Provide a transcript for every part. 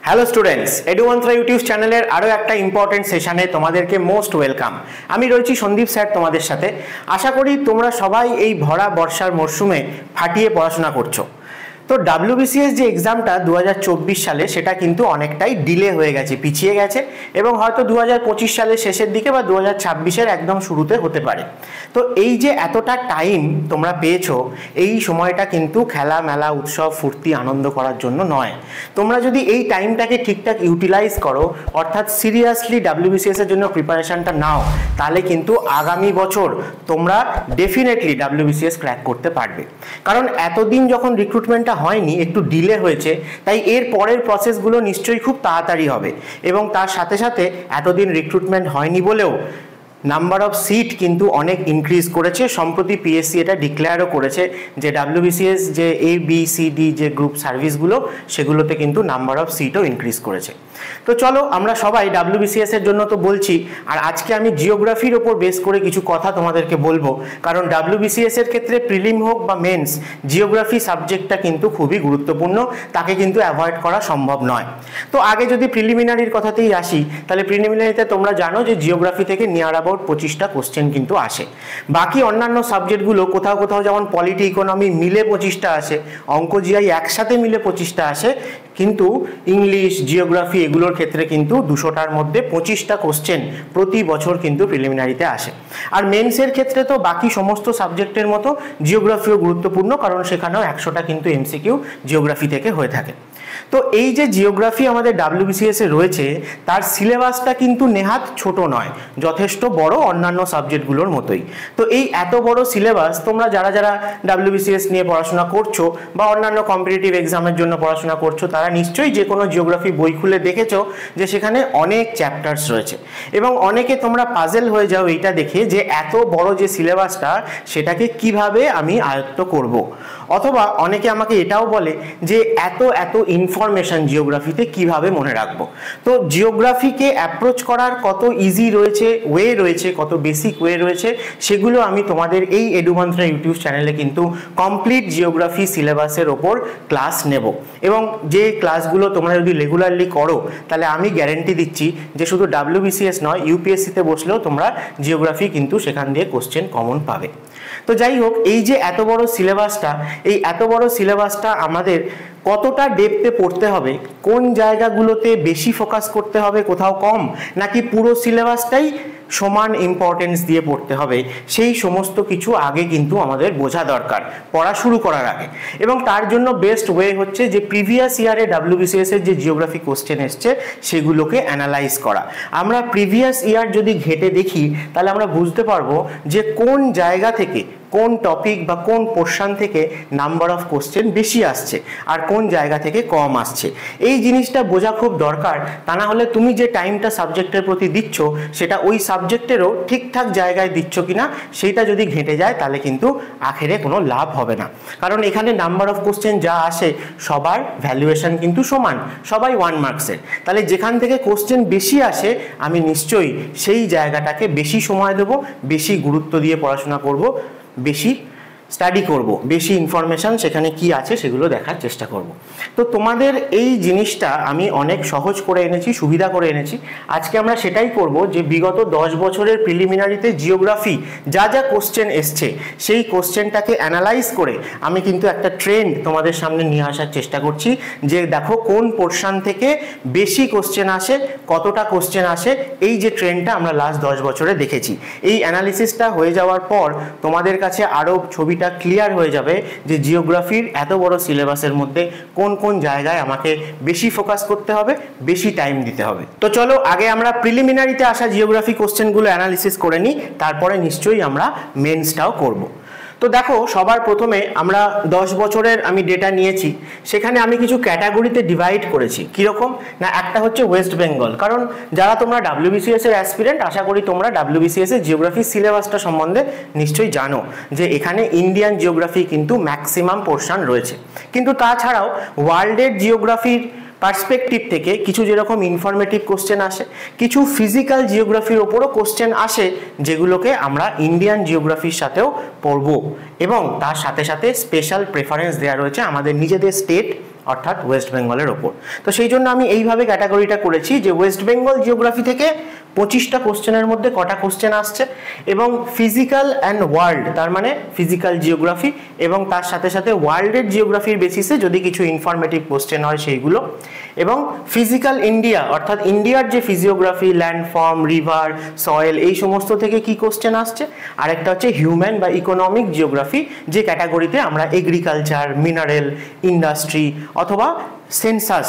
Hello students, এডুমন্ত্রা YouTube চ্যানেলের আরও একটা ইম্পর্টেন্ট সেশনে তোমাদেরকে মোস্ট ওয়েলকাম। আমি রয়েছি সন্দীপ স্যার তোমাদের সাথে। আশা করি তোমরা সবাই এই ভরা বর্ষার মরশুমে ফাটিয়ে পড়াশোনা করছো। তো WBCS যে এক্সামটা 2024 সালে সেটা কিন্তু অনেকটাই ডিলে হয়ে গেছে, পিছিয়ে গেছে এবং হয়তো 2025 সালের শেষের দিকে বা 2026-এর একদম শুরুতে হতে পারে। তো এই যে এতটা টাইম তোমরা পেয়েছো, এই সময়টা কিন্তু খেলা মেলা উৎসব ফুর্তি আনন্দ করার জন্য নয়। তোমরা যদি এই টাইমটাকে ঠিকঠাক ইউটিলাইজ করো, অর্থাৎ সিরিয়াসলি WBCS এর জন্য প্রিপারেশনটা নাও, তাহলে কিন্তু আগামী বছর তোমরা ডেফিনেটলি WBCS ক্র্যাক করতে পারবে। কারণ এতদিন যখন রিক্রুটমেন্টটা হয়নি, একটু ডিলে হয়েছে, তাই এর পরের প্রসেসগুলো নিশ্চয়ই খুব তাড়াতাড়ি হবে। এবং তার সাথে সাথে এতদিন রিক্রুটমেন্ট হয়নি বলেও নাম্বার অফ সিট কিন্তু অনেক ইনক্রিজ করেছে। সম্প্রতি পিএসসি এটা ডিক্লেয়ারও করেছে যে WBCS যে ABCD যে গ্রুপ সার্ভিসগুলো, সেগুলোতে কিন্তু নাম্বার অফ সিটও ইনক্রিজ করেছে। তো চলো আমরা সবাই WBCS এর জন্য তো বলছি, আর আজকে আমি জিওগ্রাফির ওপর বেস করে কিছু কথা তোমাদেরকে বলবো। কারণ WBCS এর ক্ষেত্রে প্রিলিম হোক বা মেন্স, জিওগ্রাফি সাবজেক্টটা কিন্তু খুবই গুরুত্বপূর্ণ, তাকে কিন্তু অ্যাভয়েড করা সম্ভব নয়। তো আগে যদি প্রিলিমিনারির কথাতেই আসি, তাহলে প্রিলিমিনারিতে তোমরা জানো যে জিওগ্রাফি থেকে নিয়ার অ্যাবাউট 25টা কোশ্চেন কিন্তু আসে। বাকি অন্যান্য সাবজেক্টগুলো কোথাও কোথাও যেমন পলিটি ইকোনমি মিলে 25টা আসে, অঙ্ক জিআই একসাথে মিলে 25টা আসে, কিন্তু ইংলিশ জিওগ্রাফি এগুলোর ক্ষেত্রে কিন্তু 200টার মধ্যে 25টা কোশ্চেন প্রতি বছর কিন্তু প্রিলিমিনারিতে আসে। আর মেন্সের ক্ষেত্রে তো বাকি সমস্ত সাবজেক্টের মতো জিওগ্রাফিও গুরুত্বপূর্ণ, কারণ সেখানেও 100টা কিন্তু MCQ জিওগ্রাফি থেকে হয়ে থাকে। তো এই যে জিওগ্রাফি আমাদের WBCS এ রয়েছে, তার সিলেবাসটা কিন্তু নেহাত ছোট নয়, যথেষ্ট বড়, অন্যান্য সাবজেক্টগুলোর মতোই। তো এই এত বড় সিলেবাস তোমরা যারা যারা WBCS নিয়ে পড়াশোনা করছো বা অন্যান্য কম্পিটিটিভ এক্সামের জন্য পড়াশোনা করছো, তারা নিশ্চয়ই যে কোনো জিওগ্রাফি বই খুলে দেখেছো যে সেখানে অনেক চ্যাপ্টার্স রয়েছে। এবং অনেকে তোমরা পাজেল হয়ে যাও এইটা দেখে যে এত বড় যে সিলেবাসটা, সেটাকে কিভাবে আমি আয়ত্ত করব। অথবা অনেকে আমাকে এটাও বলে যে এত ইনফরমেশন জিওগ্রাফিতে কিভাবে মনে রাখবো। তো জিওগ্রাফিকে অ্যাপ্রোচ করার কত ইজি রয়েছে, ওয়ে রয়েছে, কত বেসিক ওয়ে রয়েছে, সেগুলো আমি তোমাদের এই এডুমন্ত্রা ইউটিউব চ্যানেলে কিন্তু কমপ্লিট জিওগ্রাফি সিলেবাসের ওপর ক্লাস নেব। এবং যে ক্লাসগুলো তোমরা যদি রেগুলারলি করো, তাহলে আমি গ্যারেন্টি দিচ্ছি যে শুধু WBCS নয়, UPSC-তে বসলেও তোমরা জিওগ্রাফি কিন্তু সেখান দিয়ে কোশ্চেন কমন পাবে। তো যাই হোক, এই যে এত বড় সিলেবাসটা, এই এত বড় সিলেবাসটা আমাদের কতটা ডেপথে পড়তে হবে, কোন জায়গাগুলোতে বেশি ফোকাস করতে হবে, কোথাও কম, নাকি পুরো সিলেবাসটাই সমান ইম্পর্টেন্স দিয়ে পড়তে হবে, সেই সমস্ত কিছু আগে কিন্তু আমাদের বোঝা দরকার পড়া শুরু করার আগে। এবং তার জন্য বেস্ট ওয়ে হচ্ছে যে প্রিভিয়াস ইয়ারে WBCS এর যে জিওগ্রাফি কোশ্চেন এসছে সেগুলোকে অ্যানালাইজ করা। আমরা প্রিভিয়াস ইয়ার যদি ঘেঁটে দেখি, তাহলে আমরা বুঝতে পারবো যে কোন জায়গা থেকে, কোন টপিক বা কোন পোর্শন থেকে নাম্বার অফ কোশ্চেন বেশি আসছে আর কোন জায়গা থেকে কম আসছে। এই জিনিসটা বোঝা খুব দরকার, তা না হলে তুমি যে টাইমটা সাবজেক্টের প্রতি দিচ্ছ, সেটা ওই সাবজেক্টেরও ঠিকঠাক জায়গায় দিচ্ছ কিনা সেইটা যদি ঘেঁটে যায়, তাহলে কিন্তু আখেরে কোনো লাভ হবে না। কারণ এখানে নাম্বার অফ কোশ্চেন যা আসে, সবার ভ্যালুয়েশন কিন্তু সমান, সবাই 1 মার্কসের। তাহলে যেখান থেকে কোশ্চেন বেশি আসে, আমি নিশ্চয়ই সেই জায়গাটাকে বেশি সময় দেবো, বেশি গুরুত্ব দিয়ে পড়াশোনা করব, বেশি স্টাডি করব, বেশি ইনফরমেশন সেখানে কি আছে সেগুলো দেখার চেষ্টা করব। তো তোমাদের এই জিনিসটা আমি অনেক সহজ করে এনেছি, সুবিধা করে এনেছি। আজকে আমরা সেটাই করব যে বিগত 10 বছরের প্রিলিমিনারিতে জিওগ্রাফি যা যা কোশ্চেন এসছে, সেই কোশ্চেনটাকে অ্যানালাইজ করে আমি কিন্তু একটা ট্রেন্ড তোমাদের সামনে নিয়ে আসার চেষ্টা করছি যে দেখো কোন পোর্শন থেকে বেশি কোশ্চেন আসে, কতটা কোশ্চেন আসে। এই যে ট্রেন্ডটা আমরা লাস্ট 10 বছরে দেখেছি, এই অ্যানালিসিসটা হয়ে যাওয়ার পর তোমাদের কাছে আরও ছবিটা ক্লিয়ার হয়ে যাবে যে জিওগ্রাফির এত বড় সিলেবাসের মধ্যে কোন কোন জায়গায় আমাকে বেশি ফোকাস করতে হবে, বেশি টাইম দিতে হবে। তো চলো আগে আমরা প্রিলিমিনারিতে আসা জিওগ্রাফি কোশ্চেনগুলো অ্যানালিসিস করে নিই, তারপরে নিশ্চয়ই আমরা মেন্সটাও করব। তো দেখো, সবার প্রথমে আমরা 10 বছরের আমি ডেটা নিয়েছি, সেখানে আমি কিছু ক্যাটাগরিতে ডিভাইড করেছি। কীরকম না, একটা হচ্ছে ওয়েস্ট বেঙ্গল, কারণ যারা তোমরা WBCS এর অ্যাসপিরেন্ট, আশা করি তোমরা WBCS এর জিওগ্রাফি সিলেবাসটা সম্বন্ধে নিশ্চয়ই জানো যে এখানে ইন্ডিয়ান জিওগ্রাফি কিন্তু ম্যাক্সিমাম পোর্শন রয়েছে। কিন্তু তাছাড়াও ওয়ার্ল্ডের জিওগ্রাফির পার্সপেক্টিভ থেকে কিছু যেরকম ইনফরমেটিভ কোশ্চেন আসে, কিছু ফিজিক্যাল জিওগ্রাফির ওপরও কোশ্চেন আসে, যেগুলোকে আমরা ইন্ডিয়ান জিওগ্রাফির সাথেও পড়ব। এবং তার সাথে সাথে স্পেশাল প্রেফারেন্স দেওয়া রয়েছে আমাদের নিজেদের স্টেট অর্থাৎ ওয়েস্ট বেঙ্গলের ওপর। তো সেই জন্য আমি এইভাবে ক্যাটাগরিটা করেছি যে ওয়েস্ট বেঙ্গল জিওগ্রাফি থেকে 25টা কোশ্চেনের মধ্যে কটা কোশ্চেন আসছে, এবং ফিজিক্যাল অ্যান্ড ওয়ার্ল্ড, তার মানে ফিজিক্যাল জিওগ্রাফি এবং তার সাথে সাথে ওয়ার্ল্ডের জিওগ্রাফির বেসিসে যদি কিছু ইনফরমেটিভ কোশ্চেন হয় সেইগুলো, এবং ফিজিক্যাল ইন্ডিয়া অর্থাৎ ইন্ডিয়ার যে ফিজিওগ্রাফি, ল্যান্ডফর্ম, রিভার, সয়েল, এই সমস্ত থেকে কি কোশ্চেন আসছে। আরেকটা হচ্ছে হিউম্যান বা ইকোনমিক জিওগ্রাফি, যে ক্যাটাগরিতে আমরা এগ্রিকালচার, মিনারেল, ইন্ডাস্ট্রি অথবা সেন্সাস,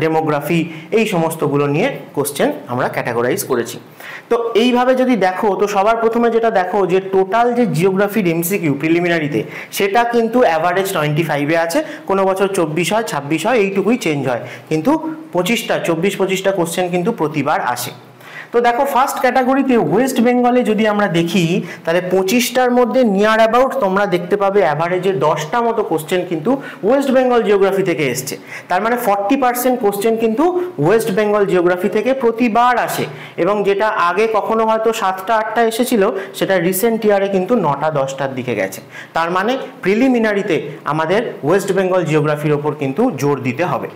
ডেমোগ্রাফি, এই সমস্তগুলো নিয়ে কোশ্চেন আমরা ক্যাটাগরাইজ করেছি। তো এইভাবে যদি দেখো, তো সবার প্রথমে যেটা দেখো যে টোটাল যে জিওগ্রাফির এমসিকিউ প্রিলিমিনারিতে সেটা কিন্তু অ্যাভারেজ 25-এ আছে, কোনো বছর 24 হয়, 26 হয়, এইটুকুই চেঞ্জ হয়, কিন্তু 24-25টা কোশ্চেন কিন্তু প্রতিবার আসে। তো দেখো ফার্স্ট ক্যাটাগরিতে ওয়েস্ট বেঙ্গলে যদি আমরা দেখি তাহলে 25টার মধ্যে নিয়ার অ্যাবাউট তোমরা দেখতে পাবে অ্যাভারেজে 10টা মতো কোশ্চেন কিন্তু ওয়েস্ট বেঙ্গল জিওগ্রাফি থেকে এসছে। তার মানে 40% কোশ্চেন কিন্তু ওয়েস্ট বেঙ্গল জিওগ্রাফি থেকে প্রতিবার আসে, এবং যেটা আগে কখনো হয়তো 7টা-8টা এসেছিল সেটা রিসেন্ট ইয়ারে কিন্তু 9টা-10টার দিকে গেছে। তার মানে প্রিলিমিনারিতে আমাদের ওয়েস্ট বেঙ্গল জিওগ্রাফির ওপর কিন্তু জোর দিতে হবে।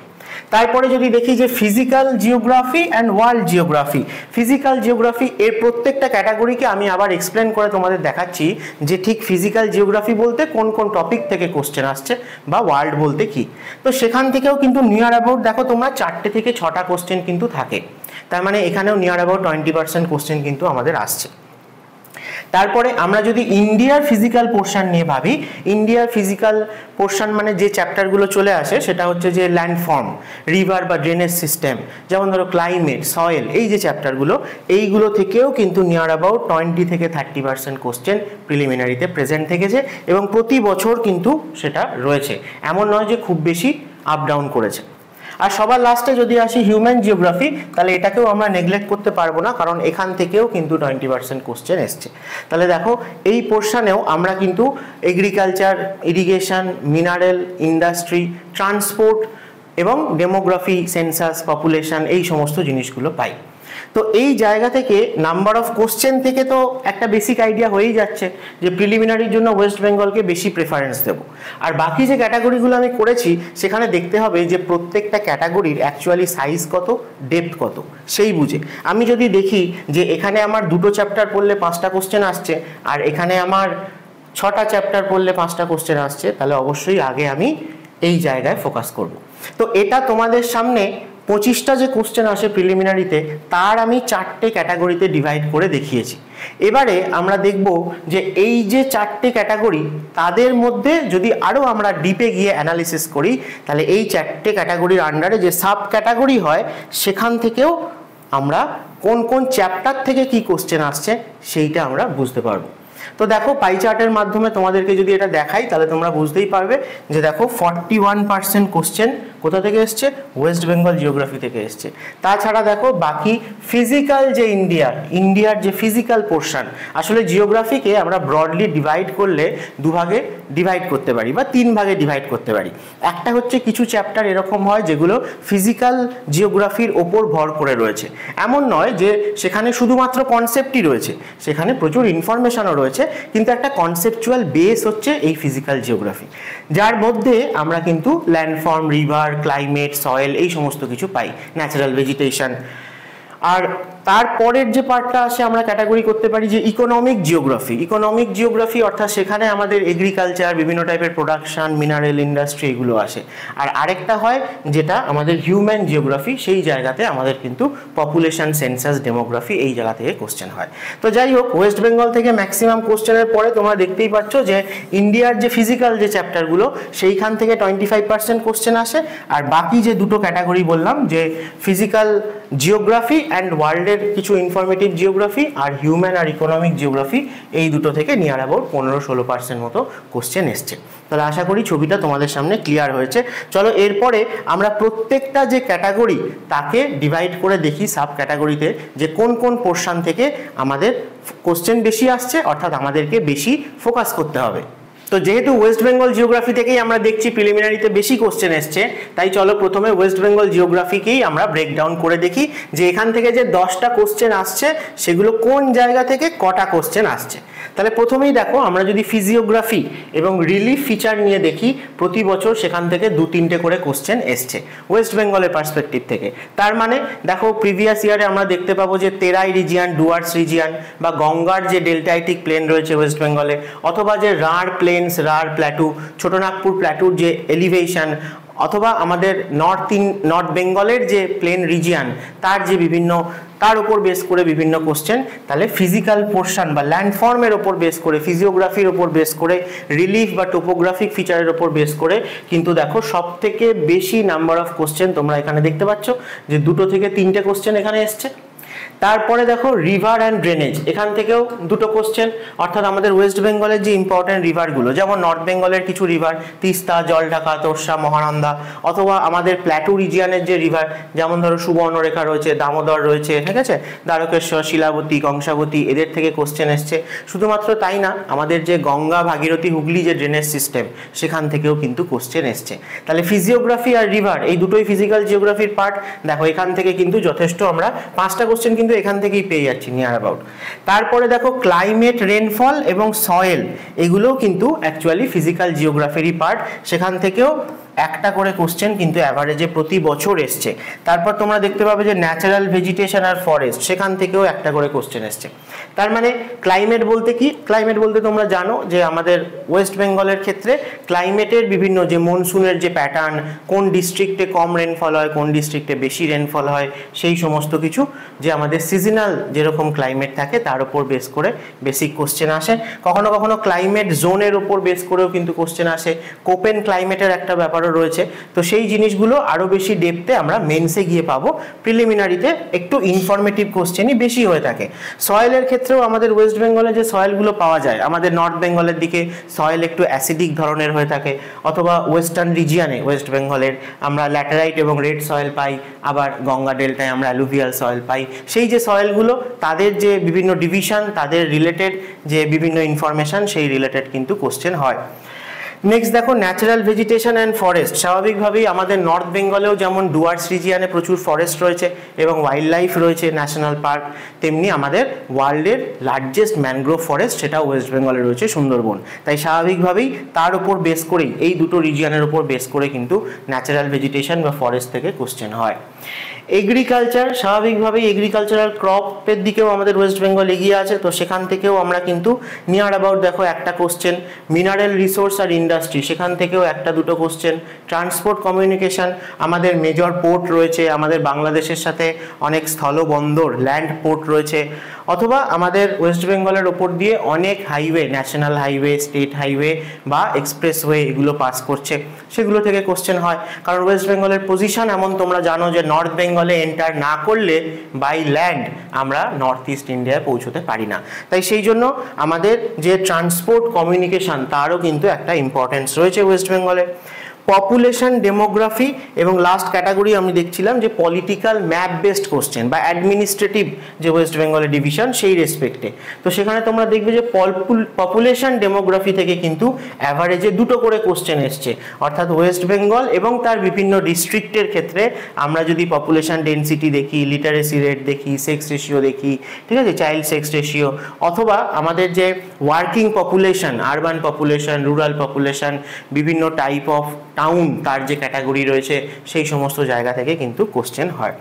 তারপরে যদি দেখি যে physical geography and world geography, physical geography এর প্রত্যেকটা ক্যাটাগরিকে আমি আবার এক্সপ্লেন করে তোমাদের দেখাচ্ছি যে ঠিক ফিজিক্যাল জিওগ্রাফি বলতে কোন কোন টপিক থেকে কোশ্চেন আসছে বা ওয়ার্ল্ড বলতে কি। তো সেখান থেকেও কিন্তু নিয়ার অ্যাবাউট দেখো তোমরা 4টে থেকে 6টা কোশ্চেন কিন্তু থাকে, তার মানে এখানেও নিয়ার অ্যাবাউট 20% কোশ্চেন কিন্তু আমাদের আসছে। তারপরে আমরা যদি ইন্ডিয়ার ফিজিক্যাল পোর্শন নিয়ে ভাবি, ইন্ডিয়ার ফিজিক্যাল পোর্শন মানে যে চ্যাপ্টারগুলো চলে আসে সেটা হচ্ছে যে ল্যান্ডফর্ম, রিভার বা ড্রেনেজ সিস্টেম, যেমন ধরো ক্লাইমেট, সয়েল, এই যে চ্যাপ্টারগুলো, এইগুলো থেকেও কিন্তু নিয়ার অ্যাবাউট 20 থেকে 30% কোশ্চেন প্রিলিমিনারিতে প্রেজেন্ট থেকেছে, এবং প্রতি বছর কিন্তু সেটা রয়েছে, এমন নয় যে খুব বেশি আপ ডাউন করেছে। আর সবার লাস্টে যদি আসি হিউম্যান জিওগ্রাফি, তাহলে এটাকেও আমরা নেগলেক্ট করতে পারবো না, কারণ এখান থেকেও কিন্তু 20% কোশ্চেন এসছে। তাহলে দেখো এই পোর্শনেও আমরা কিন্তু agriculture, irrigation, mineral, industry, transport এবং ডেমোগ্রাফি, সেন্সাস, পপুলেশন, এই সমস্ত জিনিসগুলো পাই। তো এই জায়গা থেকে নাম্বার অফ কোশ্চেন থেকে তো একটা বেসিক আইডিয়া হয়েই যাচ্ছে যে প্রিলিমিনারির জন্য ওয়েস্ট বেঙ্গলকে বেশি প্রেফারেন্স দেব। আর বাকি যে ক্যাটাগরিগুলো আমি করেছি সেখানে দেখতে হবে যে প্রত্যেকটা ক্যাটাগরির অ্যাকচুয়ালি সাইজ কত, ডেপথ কত, সেই বুঝে আমি যদি দেখি যে এখানে আমার 2টো চ্যাপ্টার পড়লে 5টা কোশ্চেন আসছে আর এখানে আমার 6টা চ্যাপ্টার পড়লে 5টা কোশ্চেন আসছে, তাহলে অবশ্যই আগে আমি এই জায়গায় ফোকাস করব। তো এটা তোমাদের সামনে 25টা যে কোশ্চেন আসে প্রিলিমিনারিতে তার আমি 4টে ক্যাটাগরিতে ডিভাইড করে দেখিয়েছি। এবারে আমরা দেখব যে এই যে 4টে ক্যাটাগরি তাদের মধ্যে যদি আরও আমরা ডিপে গিয়ে অ্যানালিসিস করি, তাহলে এই 4টে ক্যাটাগরির আন্ডারে যে সাব ক্যাটাগরি হয় সেখান থেকেও আমরা কোন কোন চ্যাপ্টার থেকে কি কোশ্চেন আসছে সেইটা আমরা বুঝতে পারবো। তো দেখো পাই চার্টের মাধ্যমে তোমাদেরকে যদি এটা দেখাই তাহলে তোমরা বুঝতেই পারবে যে দেখো 41% কোশ্চেন কোথা থেকে এসছে, ওয়েস্ট বেঙ্গল জিওগ্রাফি থেকে এসছে। তাছাড়া দেখো বাকি ফিজিক্যাল যে ইন্ডিয়ার যে ফিজিক্যাল পোর্শন, আসলে জিওগ্রাফিকে আমরা ব্রডলি ডিভাইড করলে 2 ভাগে ডিভাইড করতে পারি বা 3 ভাগে ডিভাইড করতে পারি। একটা হচ্ছে কিছু চ্যাপ্টার এরকম হয় যেগুলো ফিজিক্যাল জিওগ্রাফির ওপর ভর করে রয়েছে, এমন নয় যে সেখানে শুধুমাত্র কনসেপ্টই রয়েছে, সেখানে প্রচুর ইনফরমেশনও রয়েছে, কিন্তু একটা কনসেপচুয়াল বেস হচ্ছে এই ফিজিক্যাল জিওগ্রাফি, যার মধ্যে আমরা কিন্তু ল্যান্ডফর্ম, রিভার, ক্লাইমেট, সয়েল, এই সমস্ত কিছু পাই, ন্যাচারাল ভেজিটেশন। আর তারপরের যে পার্টটা আসে আমরা ক্যাটাগরি করতে পারি যে ইকোনমিক জিওগ্রাফি অর্থাৎ সেখানে আমাদের এগ্রিকালচার, বিভিন্ন টাইপের প্রোডাকশন, মিনারেল, ইন্ডাস্ট্রি এগুলো আসে। আর আরেকটা হয় যেটা আমাদের হিউম্যান জিওগ্রাফি, সেই জায়গাতে আমাদের কিন্তু পপুলেশন, সেন্সাস, ডেমোগ্রাফি, এই জায়গা থেকে কোশ্চেন হয়। তো যাই হোক, ওয়েস্ট বেঙ্গল থেকে ম্যাক্সিমাম কোশ্চেনের পরে তোমরা দেখতেই পাচ্ছ যে ইন্ডিয়ার যে ফিজিক্যাল যে চ্যাপ্টারগুলো সেইখান থেকে 25% কোশ্চেন আসে, আর বাকি যে 2টো ক্যাটাগরি বললাম যে ফিজিক্যাল জিওগ্রাফি অ্যান্ড ওয়ার্ল্ডের কিছু ইনফরমেটিভ জিওগ্রাফি আর হিউম্যান আর ইকোনমিক জিওগ্রাফি, এই দুটো থেকে নিয়ার অ্যাবাউট 15-16% মতো কোশ্চেন এসছে। তাহলে আশা করি ছবিটা তোমাদের সামনে ক্লিয়ার হয়েছে। চলো এরপরে আমরা প্রত্যেকটা যে ক্যাটাগরি তাকে ডিভাইড করে দেখি সাব ক্যাটাগরিতে যে কোন কোন পোর্শন থেকে আমাদের কোশ্চেন বেশি আসছে, অর্থাৎ আমাদেরকে বেশি ফোকাস করতে হবে। তো যেহেতু ওয়েস্ট বেঙ্গল জিওগ্রাফি থেকেই আমরা দেখছি প্রিলিমিনারিতে বেশি কোশ্চেন এসছে, তাই চলো প্রথমে ওয়েস্ট বেঙ্গল জিওগ্রাফিকেই আমরা ব্রেকডাউন করে দেখি যে এখান থেকে যে 10টা কোশ্চেন আসছে সেগুলো কোন জায়গা থেকে কটা কোশ্চেন আসছে। তাহলে প্রথমেই দেখো আমরা যদি ফিজিওগ্রাফি এবং রিলিফ ফিচার নিয়ে দেখি, প্রতি বছর সেখান থেকে 2-3টে করে কোশ্চেন এসছে ওয়েস্ট বেঙ্গলের পার্সপেক্টিভ থেকে। তার মানে দেখো প্রিভিয়াস ইয়ারে আমরা দেখতে পাবো যে তেরাই রিজিয়ান, ডুয়ার্স রিজিয়ান বা গঙ্গার যে ডেল্টাইটিক প্লেন রয়েছে ওয়েস্ট বেঙ্গলে, অথবা যে রাঢ় প্লেনস, রাঢ় প্ল্যাটু, ছোটনাগপুর প্ল্যাটুর যে এলিভেশন, অথবা আমাদের নর্থ বেঙ্গলের যে প্লেন রিজিয়ান তার যে বিভিন্ন, তার উপর বেস করে বিভিন্ন কোশ্চেন। তাহলে ফিজিক্যাল পোর্শন বা ল্যান্ডফর্মের ওপর বেস করে, ফিজিওগ্রাফির ওপর বেস করে, রিলিফ বা টোপোগ্রাফিক ফিচারের ওপর বেস করে কিন্তু দেখো সব থেকে বেশি নাম্বার অফ কোশ্চেন তোমরা এখানে দেখতে পাচ্ছ যে 2 থেকে 3টে কোশ্চেন এখানে এসছে। তারপরে দেখো রিভার অ্যান্ড ড্রেনেজ, এখান থেকেও 2টো কোশ্চেন, অর্থাৎ আমাদের ওয়েস্ট বেঙ্গলের যে ইম্পর্টেন্ট রিভারগুলো, যেমন নর্থ বেঙ্গলের কিছু রিভার তিস্তা, জলঢাকা, তোর্ষা, মহানন্দা, অথবা আমাদের প্ল্যাটু রিজিয়ানের যে রিভার, যেমন ধরো সুবর্ণরেখা রয়েছে, দামোদর রয়েছে, ঠিক আছে, দ্বারকেশ্বর, শিলাবতী, কংসাবতী, এদের থেকে কোশ্চেন এসছে। শুধুমাত্র তাই না, আমাদের যে গঙ্গা, ভাগীরথী, হুগলি যে ড্রেনেজ সিস্টেম, সেখান থেকেও কিন্তু কোশ্চেন এসছে। তাহলে ফিজিওগ্রাফি আর রিভার এই দুটোই ফিজিক্যাল জিওগ্রাফির পার্ট। দেখো এখান থেকে কিন্তু যথেষ্ট আমরা 5টা কোশ্চেন কিন্তু এখান থেকেই পেয়ে যাচ্ছি নিয়ার অ্যাবাউট। তারপরে দেখো ক্লাইমেট, রেনফল এবং সয়েল, এগুলোও কিন্তু অ্যাকচুয়ালি ফিজিক্যাল জিওগ্রাফিরই পার্ট, সেখান থেকেও একটা করে কোশ্চেন কিন্তু অ্যাভারেজে প্রতি বছর এসছে। তারপর তোমরা দেখতে পাবে যে ন্যাচারাল ভেজিটেশন আর ফরেস্ট, সেখান থেকেও একটা করে কোশ্চেন এসছে। তার মানে ক্লাইমেট বলতে কি, ক্লাইমেট বলতে তোমরা জানো যে আমাদের ওয়েস্ট বেঙ্গলের ক্ষেত্রে ক্লাইমেটের বিভিন্ন যে মনসুনের যে প্যাটার্ন, কোন ডিস্ট্রিক্টে কম রেনফল হয়, কোন ডিস্ট্রিক্টে বেশি রেনফল হয়, সেই সমস্ত কিছু যে আমাদের সিজনাল যেরকম ক্লাইমেট থাকে তার উপর বেস করে বেসিক কোশ্চেন আসে। কখনো কখনো ক্লাইমেট জোনের উপর বেস করেও কিন্তু কোশ্চেন আসে। কোপেন ক্লাইমেটের একটা ব্যাপার রয়েছে, তো সেই জিনিসগুলো আরো বেশি ডেপথে আমরা মেন্সে গিয়ে পাবো। প্রিলিমিনারিতে একটু ইনফরমেটিভ কোশ্চেনই বেশি হয়ে থাকে। সয়েলের ক্ষেত্রেও আমাদের ওয়েস্ট বেঙ্গলে যে সয়েলগুলো পাওয়া যায়, আমাদের নর্থ বেঙ্গলের দিকে সয়েল একটু অ্যাসিডিক ধরনের হয়ে থাকে, অথবা ওয়েস্টার্ন রিজিয়ানে ওয়েস্ট বেঙ্গলের আমরা ল্যাটেরাইট এবং রেড সয়েল পাই, আবার গঙ্গা ডেল্টায় আমরা অ্যালুভিয়াল সয়েল পাই। সেই যে সয়েলগুলো, তাদের যে বিভিন্ন ডিভিশন, তাদের রিলেটেড যে বিভিন্ন ইনফরমেশন, সেই রিলেটেড কিন্তু কোশ্চেন হয়। নেক্সট দেখো ন্যাচারাল ভেজিটেশন অ্যান্ড ফরেস্ট, স্বাভাবিকভাবেই আমাদের নর্থ বেঙ্গলেও যেমন ডুয়ার্স রিজিয়ানে প্রচুর ফরেস্ট রয়েছে এবং ওয়াইল্ড লাইফ রয়েছে, ন্যাশনাল পার্ক, তেমনি আমাদের ওয়ার্ল্ডের লার্জেস্ট ম্যানগ্রোভ ফরেস্ট সেটা ওয়েস্ট বেঙ্গলে রয়েছে, সুন্দরবন। তাই স্বাভাবিকভাবেই তার উপর বেস করেই, এই দুটো রিজিয়ানের উপর বেস করে কিন্তু ন্যাচারাল ভেজিটেশন বা ফরেস্ট থেকে কোশ্চেন হয়। এগ্রিকালচার, স্বাভাবিকভাবেই এগ্রিকালচারাল ক্রপের দিকেও আমাদের ওয়েস্ট বেঙ্গল এগিয়ে আছে, তো সেখান থেকেও আমরা কিন্তু নিয়ার অ্যাবাউট দেখো একটা কোশ্চেন। মিনারেল রিসোর্স আর ইন্ডাস্ট্রি, সেখান থেকেও 1-2টো কোশ্চেন। ট্রান্সপোর্ট কমিউনিকেশন, আমাদের মেজর পোর্ট রয়েছে, আমাদের বাংলাদেশের সাথে অনেক স্থলবন্দর, ল্যান্ড পোর্ট রয়েছে, অথবা আমাদের ওয়েস্ট বেঙ্গলের ওপর দিয়ে অনেক highway, national highway, state highway বা এক্সপ্রেসওয়ে এগুলো পাস করছে, সেগুলো থেকে কোশ্চেন হয়। কারণ ওয়েস্ট বেঙ্গলের পজিশন এমন, তোমরা জানো যে নর্থ বেঙ্গলে এন্টার না করলে বাই ল্যান্ড আমরা নর্থ ইস্ট ইন্ডিয়ায় পৌঁছতে পারি না। তাই সেই জন্য আমাদের যে ট্রান্সপোর্ট কমিউনিকেশন, তারও কিন্তু একটা ইম্পর্টেন্স রয়েছে ওয়েস্ট বেঙ্গলে। পপুলেশন, ডেমোগ্রাফি এবং লাস্ট ক্যাটাগরি আমি দেখছিলাম যে পলিটিক্যাল ম্যাপ বেসড কোশ্চেন বা অ্যাডমিনিস্ট্রেটিভ যে ওয়েস্ট বেঙ্গলের ডিভিশন, সেই রেসপেক্টে। তো সেখানে তোমরা দেখবে যে পপুলেশন ডেমোগ্রাফি থেকে কিন্তু অ্যাভারেজে 2টো করে কোশ্চেন এসছে, অর্থাৎ ওয়েস্ট বেঙ্গল এবং তার বিভিন্ন ডিস্ট্রিক্টের ক্ষেত্রে আমরা যদি পপুলেশন ডেন্সিটি দেখি, লিটারেসি রেট দেখি, সেক্স রেশিও দেখি, ঠিক আছে, চাইল্ড সেক্স রেশিও, অথবা আমাদের যে working population, urban population, rural population, বিভিন্ন টাইপ অফ টাউন, তার যে ক্যাটাগরি রয়েছে, সেই সমস্ত জায়গা থেকে কিন্তু কোশ্চেন হয়।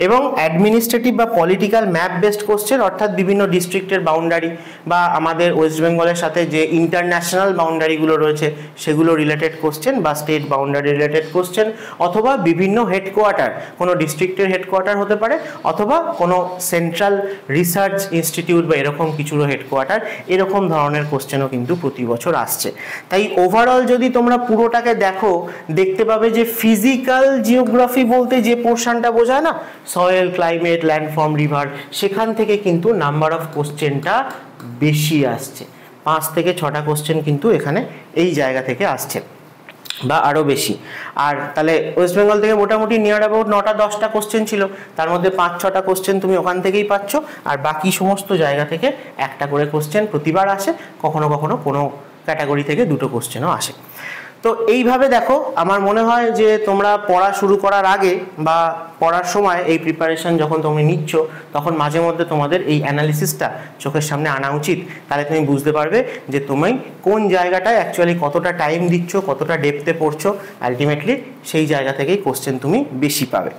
এবং অ্যাডমিনিস্ট্রেটিভ বা পলিটিক্যাল ম্যাপ বেসড কোশ্চেন, অর্থাৎ বিভিন্ন ডিস্ট্রিক্টের বাউন্ডারি বা আমাদের ওয়েস্ট বেঙ্গলের সাথে যে ইন্টারন্যাশনাল বাউন্ডারিগুলো রয়েছে সেগুলো রিলেটেড কোশ্চেন, বা স্টেট বাউন্ডারি রিলেটেড কোশ্চেন, অথবা বিভিন্ন হেডকোয়ার্টার, কোনো ডিস্ট্রিক্টের হেডকোয়ার্টার হতে পারে, অথবা কোনো সেন্ট্রাল রিসার্চ ইনস্টিটিউট বা এরকম কিছুরও হেডকোয়ার্টার, এরকম ধরনের কোশ্চেনও কিন্তু প্রতি বছর আসছে। তাই ওভারঅল যদি তোমরা পুরোটাকে দেখো, দেখতে পাবে যে ফিজিক্যাল জিওগ্রাফি বলতে যে পোর্শনটা বোঝায় না, সয়েল, ক্লাইমেট, ল্যান্ডফর্ম, রিভার, সেখান থেকে কিন্তু নাম্বার অফ কোশ্চেনটা বেশি আসছে। 5 থেকে 6টা কোশ্চেন কিন্তু এখানে এই জায়গা থেকে আসছে বা আরো বেশি। আর তাহলে ওয়েস্ট বেঙ্গল থেকে মোটামুটি নিয়ার অ্যাবাউট 9টা-10টা কোশ্চেন ছিল, তার মধ্যে 5-6টা কোশ্চেন তুমি ওখান থেকেই পাচ্ছ, আর বাকি সমস্ত জায়গা থেকে একটা করে কোশ্চেন প্রতিবার আসে, কখনো কখনো কোনো ক্যাটাগরি থেকে 2টো কোশ্চেনও আসে। তো এইভাবে দেখো, আমার মনে হয় যে তোমরা পড়া শুরু করার আগে বা পড়ার সময় এই প্রিপারেশন যখন তুমি নিচ্ছ, তখন মাঝে মধ্যে তোমাদের এই অ্যানালিসিসটা চোখের সামনে আনা উচিত। তাহলে তুমি বুঝতে পারবে যে তুমি কোন জায়গাটায় অ্যাকচুয়ালি কতটা টাইম দিচ্ছ, কতটা ডেপথে পড়ছো। আলটিমেটলি সেই জায়গা থেকেই কোশ্চেন তুমি বেশি পাবে।